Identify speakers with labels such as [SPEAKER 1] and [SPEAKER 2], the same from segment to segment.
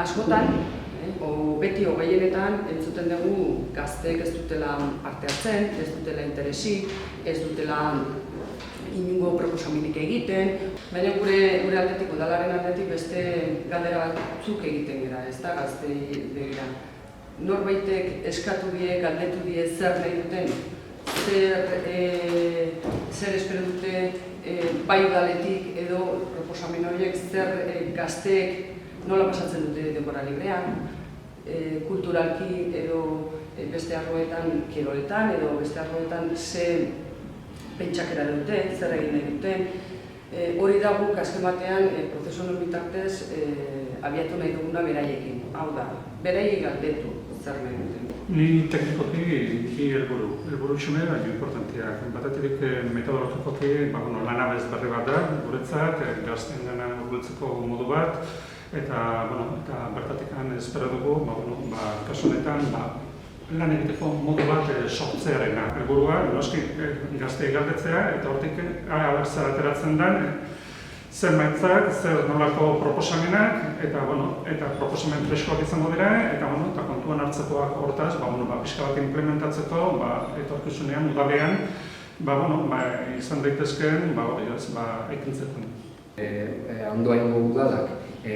[SPEAKER 1] Askotan, beti gehienetan entzuten dugu gazteek ez dutela parte hartzen, ez dutela interesik, ez dutela inongo proposamenik egiten, baina gure aldetik, udalaren aldetik beste galdera batzuk egiten gara, ez da gaztei begira. Norbaitek eskatu die, galdetu die zer nahi duten, zer espero dute bai udaletik edo proposamen horiek zer gazteek nola pasatzen dute denbora librean, kulturalki edo beste arloetan, kiroletan edo beste arloetan ze pentsakera dute, zer egin nahi duten. Hori da guk azken batean prozesu honen bitartez abiatu nahi duguna beraiekin. Hau da, beraiei galdetu zer nahi duten.
[SPEAKER 2] Ni teknikoki bi helburu xume baino importanteak. Batetik metodologikoki lanabez berri bat da, guretzat, gazteengana hurbiltzeko modu bat, eta bertatik espero dugu, kasu honetan, lan egiteko modu bat sortzearena. Helburua, noski gazteei galdetzea, eta hortik zer ateratzen den, zer maitzak, zer nolako proposamenak, eta proposamen freskoak izango dira, eta kontuan hartzekoak hortaz, pixka bat implementatzeko, etorkizunean, udalean, izan daitezkeen, ekintzeko.
[SPEAKER 3] Ondo egingo udalak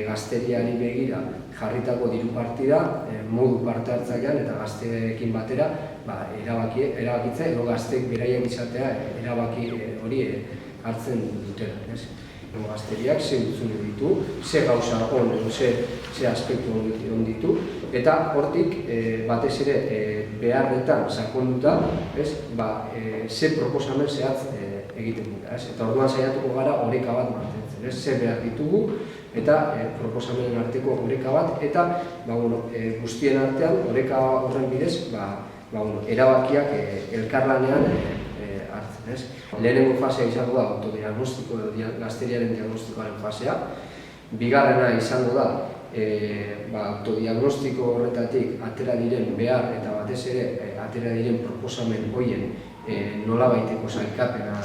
[SPEAKER 3] gazteriari begira jarritako diru partida modu parte hartzailean eta gazteekin batera erabakitzea edo gazteek beraiek izatea erabaki hori hartzen dutela. Gazteriak ze hutsune ditu, ze gauza on edo ze aspektu on ditu, eta hortik batez ere beharretan sakonduta ze proposamen zehatz egiten dira. Eta orduan saiatuko gara oreka bat mantentzen, ze behar ditugu eta proposamenen arteko oreka bat, eta guztien artean oreka horren bidez erabakiak elkarlanean hartzen. Lehenengo fasea izango da autodiagnostiko edo gazteriaren diagnostikoaren fasea, bigarrena izango da autodiagnostiko horretatik atera diren behar eta batez ere atera diren proposamen horien nolabaiteko sailkapena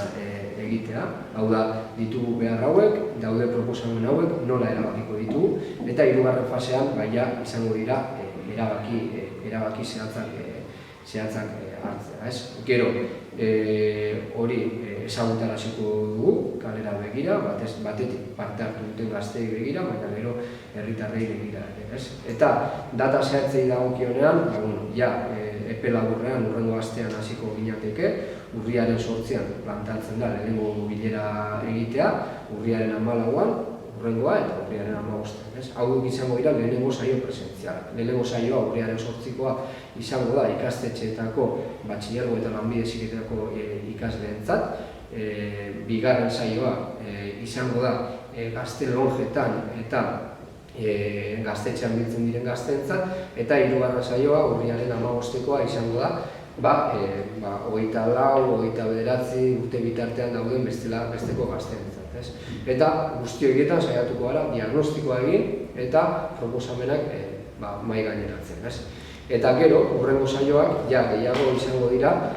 [SPEAKER 3] egitea. Hau da, ditugu behar hauek, daude proposamen hauek, nola erabakiko ditugu, eta hirugarren fasean izango dira erabaki zehatzak hartzea. Gero, hori ezagutaraziko dugu, kalera begira, batetik parte hartu duten gazteei begira, baina gero herritarrei begira. Eta data zehatzei dagokionean, epe laburrean hurrengo astean hasiko ginateke, urriaren 8an planteatzen da lehenengo bilera egitea, urriaren 14an, hurrengoa eta urriaren 15an. Hau izango dira lehenengo saio presentziala. Lehenengo saioa urriaren 8koa izango da ikastetxeetako batxilergo eta lanbide heziketako ikasleentzat. Bigarren saioa izango da gazte lonjetan eta gaztetxean biltzen diren gazteentzat, eta hirugarren saioa urriaren 15koa izango da 24, 29 urte bitartean dauden besteko gazteentzat. Eta guzti horietan saiatuko gara diagnostikoa egin eta proposamenak mahai gaineratzen. Eta gero, hurrengo saioak gehiago izango dira,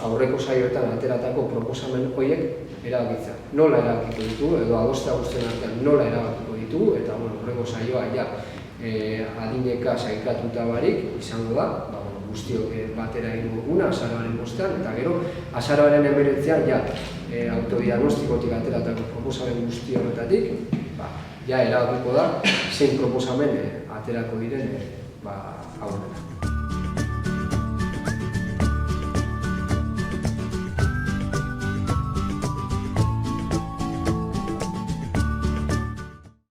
[SPEAKER 3] aurreko saioetan ateratako proposamen horiek erabakitzea. Nola erabakiko ditugu, edo adostea guztien artean nola erabakiko ditugu, eta hurrengo saioa adineka sailkatuta barik izango da, guztiok batera egingo duguna, azaroaren 5ean, eta gero azaroaren 19ean autodiagnostikotik ateratako proposamen guzti horretatik erabakiko da zein proposamen aterako diren aurrera.